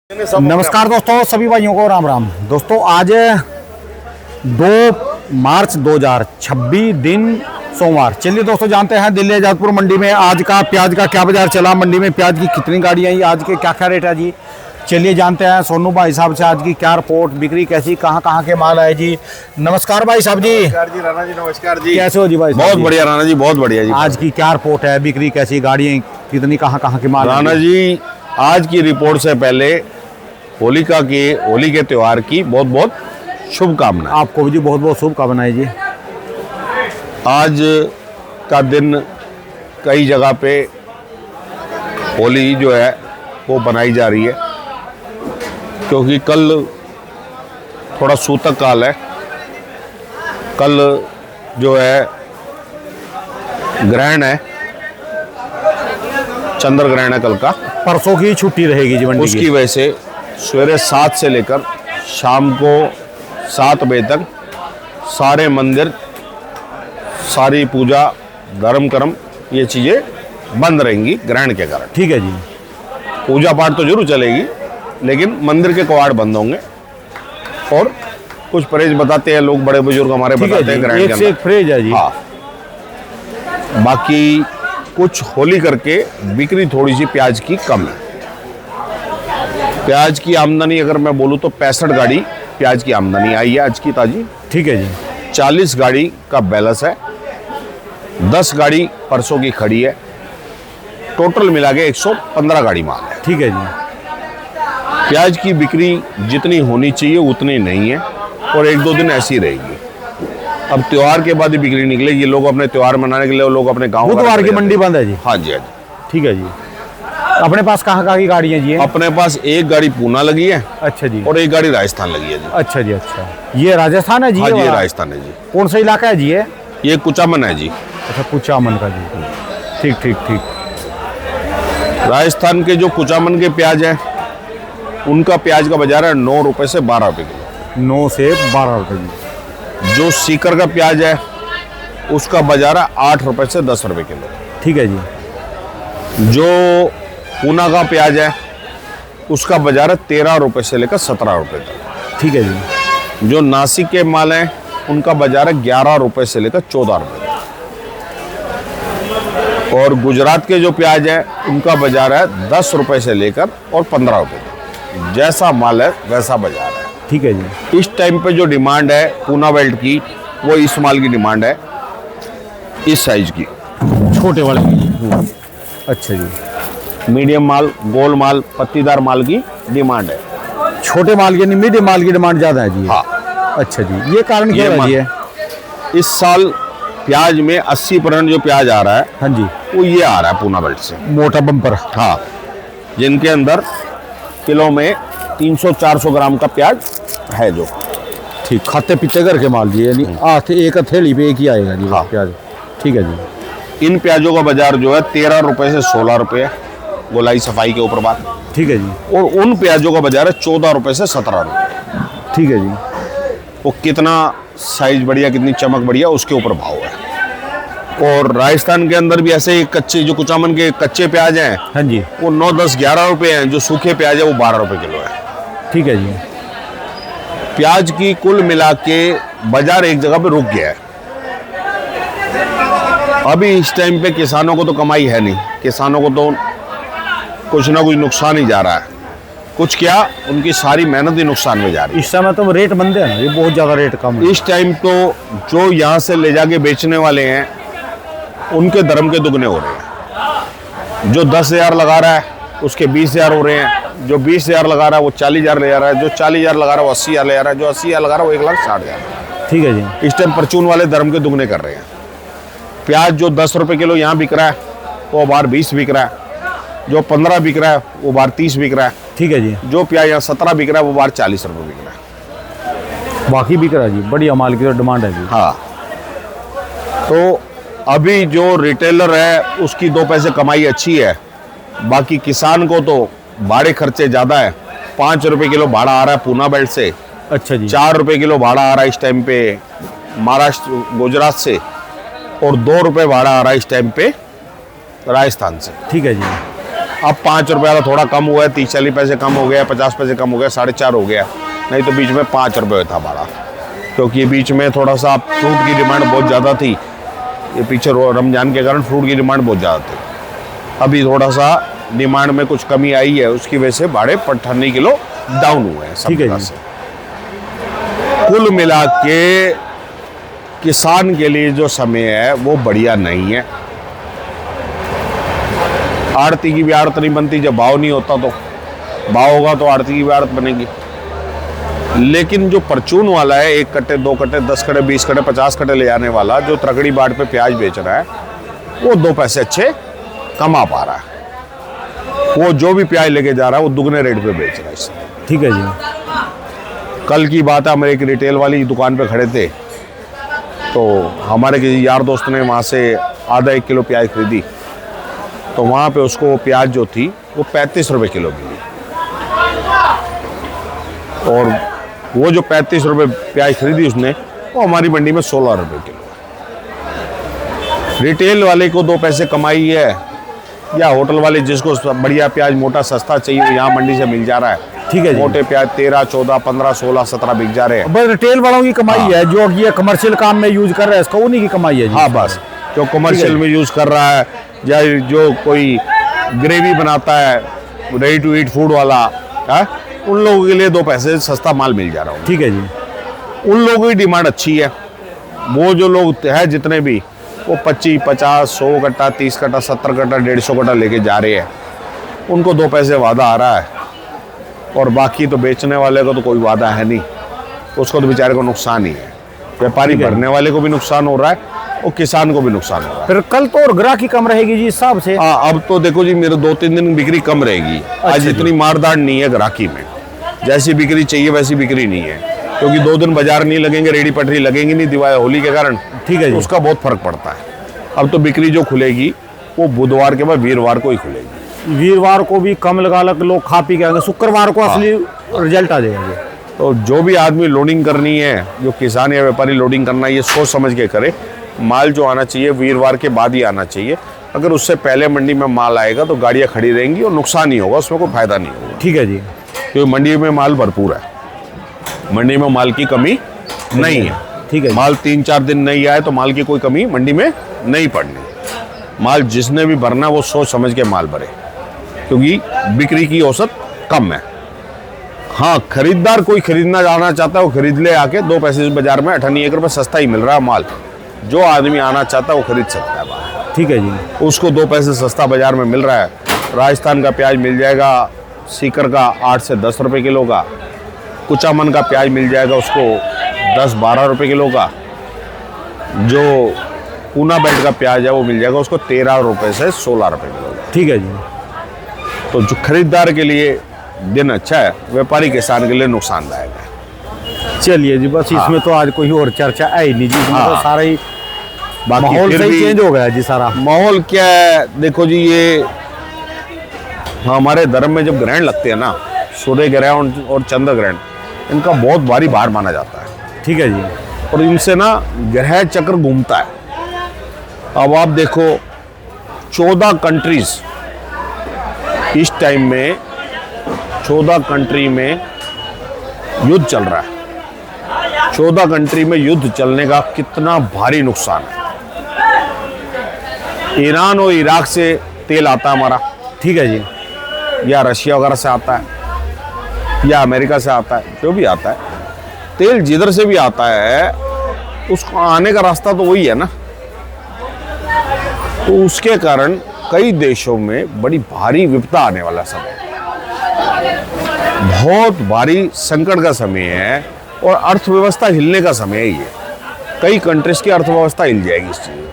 नमस्कार दोस्तों, सभी भाइयों को राम राम। दोस्तों आज 2 मार्च 2026 दिन सोमवार। चलिए दोस्तों जानते हैं दिल्ली आजादपुर मंडी में आज का प्याज का क्या बाजार चला, मंडी में प्याज की कितनी गाड़ियाँ आई, आज के क्या क्या रेट है जी। चलिए जानते हैं सोनू भाई साहब से आज की क्या रिपोर्ट, बिक्री कैसी, कहाँ के माल आए जी। नमस्कार भाई साहब जी। नमस्कार जी राणा जी, नमस्कार जी। कैसे हो जी भाई? बहुत बढ़िया राणा जी, बहुत बढ़िया जी। आज की क्या रिपोर्ट है, बिक्री कैसी, गाड़ियाँ कितनी, कहाँ के माल? राणा जी आज की रिपोर्ट से पहले होली के त्योहार की बहुत बहुत शुभकामनाएं। आपको भी जी बहुत बहुत शुभकामनाएं जी। आज का दिन कई जगह पे होली जो है वो बनाई जा रही है, क्योंकि कल थोड़ा सूतक काल है। कल जो है ग्रहण है, चंद्र ग्रहण है कल का। परसों की छुट्टी रहेगी जी मंडी की। उसकी वजह से सवेरे 7 से लेकर शाम को 7 बजे तक सारे मंदिर, सारी पूजा, धर्म कर्म, ये चीज़ें बंद रहेंगी ग्रहण के कारण। ठीक है जी। पूजा पाठ तो जरूर चलेगी, लेकिन मंदिर के कवाड़ बंद होंगे। और कुछ परहेज बताते हैं लोग, बड़े बुजुर्ग हमारे बताते हैं ग्रहण के एक से एक परहेज है जी। हाँ, बाकी कुछ होली करके बिक्री थोड़ी सी प्याज की कम है। प्याज की आमदनी अगर मैं बोलूँ तो 65 गाड़ी प्याज की आमदनी आई है आज की ताजी। ठीक है जी। 40 गाड़ी का बैलेंस है, 10 गाड़ी परसों की खड़ी है। टोटल मिला के 115 गाड़ी माल है। ठीक है जी। प्याज की बिक्री जितनी होनी चाहिए उतनी नहीं है, और 1-2 दिन ऐसी रहेगी। अब त्योहार के बाद ही बिक्री निकलेगी। लोग अपने त्योहार मनाने के लिए लोग अपने गाँव बुधवार की मंडी बंद है जी। हाँ जी, हाँ जी। ठीक है जी। अपने पास कहाँ की गाड़ियाँ जी हैं? अपने पास एक गाड़ी पूना लगी है। अच्छा जी। और एक गाड़ी राजस्थान लगी है जी। अच्छा जी। अच्छा, ये राजस्थान है जी? हाँ जी, ये वाला? राजस्थान है जी। कौन सा इलाका है जी ये कुचामन है जी। अच्छा, कुचामन का जी। ठीक ठीक ठीक। राजस्थान के जो कुचामन के प्याज हैं, उनका प्याज का बाजार है 9 रुपए से 12 रुपए किलो। 9 से 12 रुपए जी। जो सीकर का प्याज है उसका बाजार है 8 रुपए से 10 रुपए किलो। ठीक है जी। जो पूना का प्याज है उसका बाजार है 13 रुपए से लेकर 17 रुपए तक। ठीक है जी। जो नासिक के माल हैं उनका बाजार है 11 रुपए से लेकर 14 रुपए तक। और गुजरात के जो प्याज है उनका बाजार है 10 रुपए से लेकर और 15 रुपए तक। जैसा माल है वैसा बाजार है। ठीक है जी। इस टाइम पे जो डिमांड है पूना बेल्ट की, वो इस माल की डिमांड है, इस साइज की, छोटे वाले की। अच्छा जी। मीडियम माल, गोल माल, पत्तीदार माल की डिमांड है। छोटे माल की नहीं, मीडियम माल की डिमांड ज़्यादा है जी। हाँ। अच्छा जी। ये कारण क्या है जी? इस साल प्याज में 80% जो प्याज आ रहा है, हाँ जी, वो ये आ रहा है पूना बेल्ट से। मोटा बम्पर। हाँ, जिनके अंदर किलो में 300-400 ग्राम का प्याज है जो। ठीक, खाते पीते घर के माल जी, यानी एक हथेली पे एक ही आएगा जी। हाँ। प्याज। ठीक है जी। इन प्याजों का बाजार जो है 13 रुपए से 16 रुपए है, गोलाई सफाई के ऊपर बात। ठीक है जी। और उन प्याजों का बाजार है 14 रुपए से 17 रुपए। ठीक है जी। वो कितना साइज बढ़िया, कितनी चमक बढ़िया, उसके ऊपर भाव है। और राजस्थान के अंदर भी ऐसे कच्चे, जो कुचामन के कच्चे प्याज हैं, हाँ जी, वो 9, 10, 11 रुपए हैं। जो सूखे प्याज है वो 12 रुपए किलो है। ठीक है जी। प्याज की कुल मिला के बाजार एक जगह पे रुक गया है। अभी इस टाइम पे किसानों को तो कमाई है नहीं, किसानों को तो कुछ ना कुछ नुकसान ही जा रहा है। कुछ क्या, उनकी सारी मेहनत ही नुकसान में जा रही है। इस समय तो रेट मंदे हैं ना, ये बहुत ज़्यादा रेट कम है। इस टाइम तो जो यहाँ से ले जाके बेचने वाले हैं उनके धर्म के दुगने हो रहे हैं। जो 10,000 लगा रहा है उसके 20,000 हो रहे हैं। जो 20,000 लगा रहा है वो 40,000 ले जा रहा है। जो 40,000 लगा रहा है वो 80,000 ले जा रहा है। जो 80,000 लगा रहा है वो 1,60,000। ठीक है जी। इस टाइम परचून वाले धर्म के दुगने कर रहे हैं। प्याज जो 10 रुपए किलो यहाँ बिक रहा है वो बाहर 20 बिक रहा है। जो 15 बिक रहा है वो बाहर 30 बिक रहा है। ठीक है जी। जो प्याज यहाँ 17 बिक रहा है वो बाहर 40 रुपए बिक रहा है। बाकी बिक रहा है जी, बढ़िया माल की तो डिमांड है जी। हाँ, तो अभी जो रिटेलर है उसकी 2 पैसे कमाई अच्छी है। बाकी किसान को तो भाड़े खर्चे ज़्यादा है। 5 रुपए किलो भाड़ा आ रहा है पूना बेल्ट से। अच्छा जी। 4 रुपए किलो भाड़ा आ रहा है इस टाइम पे महाराष्ट्र, गुजरात से। और 2 रुपए भाड़ा आ रहा है इस टाइम पे राजस्थान से। ठीक है जी। अब 5 रुपये का थोड़ा कम हुआ है, 30-40 पैसे कम हो गया, 50 पैसे कम हो गया, 4.5 हो गया, नहीं तो बीच में 5 रुपये था भाड़ा, क्योंकि बीच में थोड़ा सा फ्रूट की डिमांड बहुत ज़्यादा थी। ये पीछे रमज़ान के कारण फ्रूट की डिमांड बहुत ज़्यादा थी। अभी थोड़ा सा डिमांड में कुछ कमी आई है, उसकी वजह से भाड़े 58 किलो डाउन हुए हैं सब ठीक है जगह जी। से। कुल मिला के किसान के लिए जो समय है वो बढ़िया नहीं है। आड़ती की भी आड़त नहीं बनती, जब भाव नहीं होता तो भाव होगा तो आड़ती की भी आड़त बनेगी। लेकिन जो परचून वाला है, 1 कट्टे 2 कट्टे 10 कट्टे 20 कट्टे 50 कट्टे ले जाने वाला, जो तगड़ी बाट पे प्याज बेच रहा है, वो 2 पैसे अच्छे कमा पा रहा है। वो जो भी प्याज लेके जा रहा है वो दुगने रेट पे बेच रहा है इसे। ठीक है जी। कल की बात है, हम एक रिटेल वाली दुकान पे खड़े थे, तो हमारे किसी यार दोस्त ने वहाँ से आधा 1 किलो प्याज खरीदी, तो वहाँ पे उसको प्याज जो थी वो 35 रुपये किलो मिली, और वो जो 35 रुपये प्याज खरीदी उसने, वो हमारी मंडी में 16 रुपये किलो है। रिटेल वाले को 2 पैसे कमाई है, या होटल वाले जिसको बढ़िया प्याज मोटा सस्ता चाहिए वो यहाँ मंडी से मिल जा रहा है। ठीक है जी। मोटे प्याज 13, 14, 15, 16, 17 बिक जा रहे हैं। बस रिटेल वालों की कमाई है, जो ये कमर्शियल काम में यूज कर रहा है इसका, उन्हीं की कमाई है जी। हाँ, बस जो कमर्शियल में यूज़ कर रहा है, या जो कोई ग्रेवी बनाता है, रेडी टू ईट फूड वाला है, उन लोगों के लिए 2 पैसे सस्ता माल मिल जा रहा है। ठीक है जी। उन लोगों की डिमांड अच्छी है। वो जो लोग हैं जितने भी, वो 25, 50, 100 कट्टा, 30 कट्टा, 70 कट्टा, 150 कट्टा लेके जा रहे हैं, उनको 2 पैसे वादा आ रहा है, और बाकी तो बेचने वाले को तो कोई वादा है नहीं, उसको तो बेचारे को नुकसान ही है। व्यापारी भरने वाले को भी नुकसान हो रहा है और किसान को भी नुकसान हो रहा है। फिर कल तो और ग्राहकी कम रहेगी जी इस हिसाब से। हाँ, अब तो देखो जी, मेरे 2-3 दिन बिक्री कम रहेगी। आज जी। इतनी मारदार नहीं है ग्राहकी में, जैसी बिक्री चाहिए वैसी बिक्री नहीं है, क्योंकि 2 दिन बाजार नहीं लगेंगे, रेडी पटरी लगेंगी नहीं दिवाली होली के कारण। ठीक है जी। तो उसका बहुत फर्क पड़ता है। अब तो बिक्री जो खुलेगी वो बुधवार के बाद वीरवार को ही खुलेगी। वीरवार को भी कम लगा लग लोग खा पी के आएंगे, शुक्रवार को असली रिजल्ट आ जाएगा जी। तो जो भी आदमी लोडिंग करनी है, जो किसान या व्यापारी लोडिंग करना है, ये सोच समझ के करे। माल जो आना चाहिए वीरवार के बाद ही आना चाहिए। अगर उससे पहले मंडी में माल आएगा तो गाड़ियाँ खड़ी रहेंगी और नुकसान ही होगा, उसमें कोई फायदा नहीं होगा। ठीक है जी। क्योंकि मंडी में माल भरपूर है, मंडी में माल की कमी नहीं है। ठीक है जी। माल 3-4 दिन नहीं आए तो माल की कोई कमी मंडी में नहीं पड़नी। माल जिसने भी भरना वो सोच समझ के माल भरे, क्योंकि बिक्री की औसत कम है। हाँ, खरीदार कोई खरीदना जाना चाहता है वो खरीद ले आके, 2 पैसे बाजार में 98 रुपये सस्ता ही मिल रहा है माल। जो आदमी आना चाहता है वो खरीद सकता है माल। ठीक है जी। उसको 2 पैसे सस्ता बाजार में मिल रहा है। राजस्थान का प्याज मिल जाएगा सीकर का 8 से 10 रुपये किलो का, कुचामन का प्याज मिल जाएगा उसको 10-12 रुपये किलो का, जो पूना बेल्ट का प्याज है वो मिल जाएगा उसको 13 रुपये से 16 रुपये किलो का। ठीक है जी। तो जो खरीदार के लिए दिन अच्छा है, व्यापारी किसान के लिए नुकसानदायक है। चलिए जी, बस इसमें तो आज कोई और चर्चा है ही नहीं जी। इसमें तो सारा ही बाकी माहौल फिर सही भी चेंज हो गया जी सारा। माहौल क्या है, देखो जी, ये हमारे धर्म में जब ग्रहण लगते हैं ना, सूर्य ग्रहण और चंद्र ग्रहण, इनका बहुत भारी भार माना जाता है। ठीक है जी। और इनसे ना ग्रह चक्र घूमता है। अब आप देखो 14 कंट्रीज इस टाइम में, 14 कंट्री में युद्ध चल रहा है। 14 कंट्री में युद्ध चलने का कितना भारी नुकसान है। ईरान और इराक से तेल आता है हमारा, ठीक है जी। या रशिया वगैरह से आता है, या अमेरिका से आता है, जो भी आता है तेल जिधर से भी आता है उसको आने का रास्ता तो वही है ना। तो उसके कारण कई देशों में बड़ी भारी विपदा आने वाला समय है, बहुत भारी संकट का समय है, और अर्थव्यवस्था हिलने का समय है ये। कई कंट्रीज की अर्थव्यवस्था हिल जाएगी इस चीज़ में,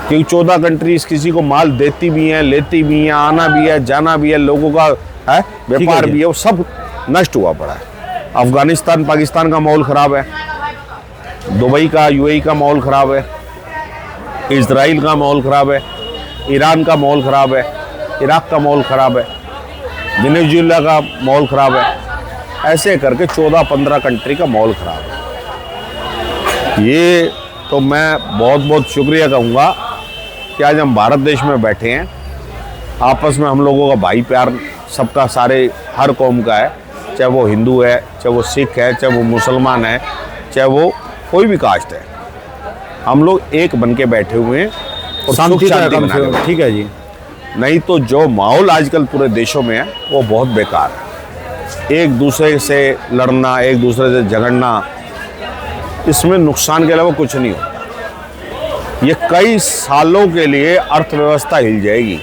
क्योंकि 14 कंट्रीज किसी को माल देती भी हैं, लेती भी हैं, आना भी है, जाना भी है, लोगों का है व्यापार भी है, वो सब नष्ट हुआ पड़ा है। अफगानिस्तान पाकिस्तान का माहौल ख़राब है, दुबई का यूएई का माहौल ख़राब है, इजराइल का माहौल ख़राब है, ईरान का माहौल ख़राब है, इराक का माहौल ख़राब है, वेनेजुएला का माहौल ख़राब है। ऐसे करके 14-15 कंट्री का माहौल ख़राब है। ये तो मैं बहुत बहुत शुक्रिया कहूँगा कि आज हम भारत देश में बैठे हैं आपस में हम लोगों का भाई प्यार सबका, सारे हर कौम का है, चाहे वो हिंदू है, चाहे वो सिख है, चाहे वो मुसलमान है, चाहे वो कोई भी कास्ट है। हम लोग एक बन के बैठे हुए हैं और शांति सुख का शांति कम बना से के कम। ठीक है जी। नहीं तो जो माहौल आजकल पूरे देशों में है वो बहुत बेकार है। एक दूसरे से लड़ना, एक दूसरे से झगड़ना, इसमें नुकसान के अलावा कुछ नहीं हो। ये कई सालों के लिए अर्थव्यवस्था हिल जाएगी।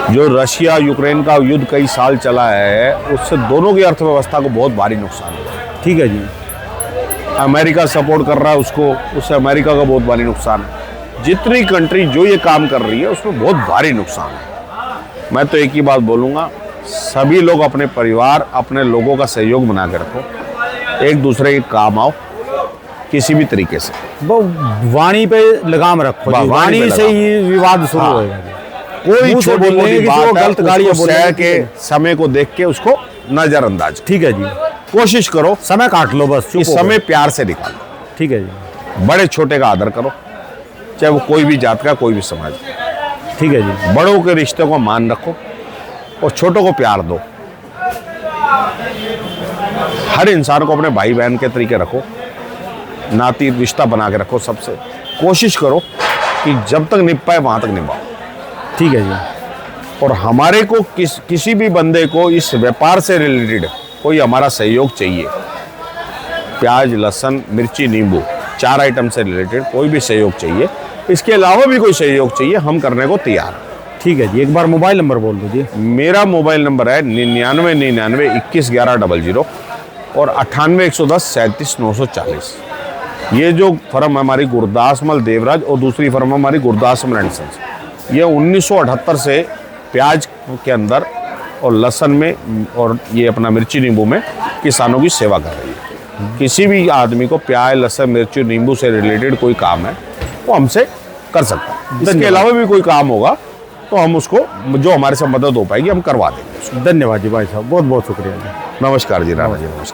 जो रशिया यूक्रेन का युद्ध कई साल चला है, उससे दोनों की अर्थव्यवस्था को बहुत भारी नुकसान हुआ। ठीक है जी। अमेरिका सपोर्ट कर रहा है उसको, उससे अमेरिका का बहुत भारी नुकसान है। जितनी कंट्री जो ये काम कर रही है उसमें बहुत भारी नुकसान है। मैं तो एक ही बात बोलूँगा, सभी लोग अपने परिवार, अपने लोगों का सहयोग बना के रखो, एक दूसरे के काम आओ किसी भी तरीके से। वो वाणी पे लगाम रखो जी। वाणी वाणी पे से लगाम। ही विवाद शुरू हाँ। होएगा जी। कोई मुंह से छोटी बोलेंगे मोटी किसी को बात है, गलत गालियां उसको बोलेंगे, शहर ठीक के है। समय को देख के उसको नजरअंदाज ठीक है जी। कोशिश करो, समय काट लो बस, चुप इस हो समय गए। प्यार से निकालो। ठीक है जी। बड़े छोटे का आदर करो, चाहे वो कोई भी जात का, कोई भी समाज। ठीक है जी। बड़ों के रिश्ते को मान रखो और छोटों को प्यार दो। हर इंसान को अपने भाई बहन के तरीके रखो, नाती रिश्ता बना के रखो सबसे। कोशिश करो कि जब तक निभ पाए वहां तक निभाओ। ठीक है जी। और हमारे को किसी भी बंदे को इस व्यापार से रिलेटेड कोई हमारा सहयोग चाहिए, प्याज, लहसुन, मिर्ची, नींबू, 4 आइटम से रिलेटेड कोई भी सहयोग चाहिए, इसके अलावा भी कोई सहयोग चाहिए, हम करने को तैयार हैं। ठीक है जी। एक बार मोबाइल नंबर बोल दीजिए। मेरा मोबाइल नंबर है 9999 21 11 00 और 98 110 37 940। ये जो फर्म है हमारी गुरदासमल देवराज, और दूसरी फर्म हमारी गुरदासमल एंड सन्स। ये 1978 से प्याज के अंदर और लहसुन में और ये अपना मिर्ची नींबू में किसानों की सेवा कर रही है। किसी भी आदमी को प्याज, लहसुन, मिर्ची, नींबू से रिलेटेड कोई काम है वो हमसे कर सकता है। इसके अलावा भी कोई काम होगा तो हम उसको, जो हमारे से मदद हो पाएगी, हम करवा देंगे। धन्यवाद जी भाई साहब, बहुत बहुत शुक्रिया जी। नमस्कार जी, राणा जी, नमस्कार।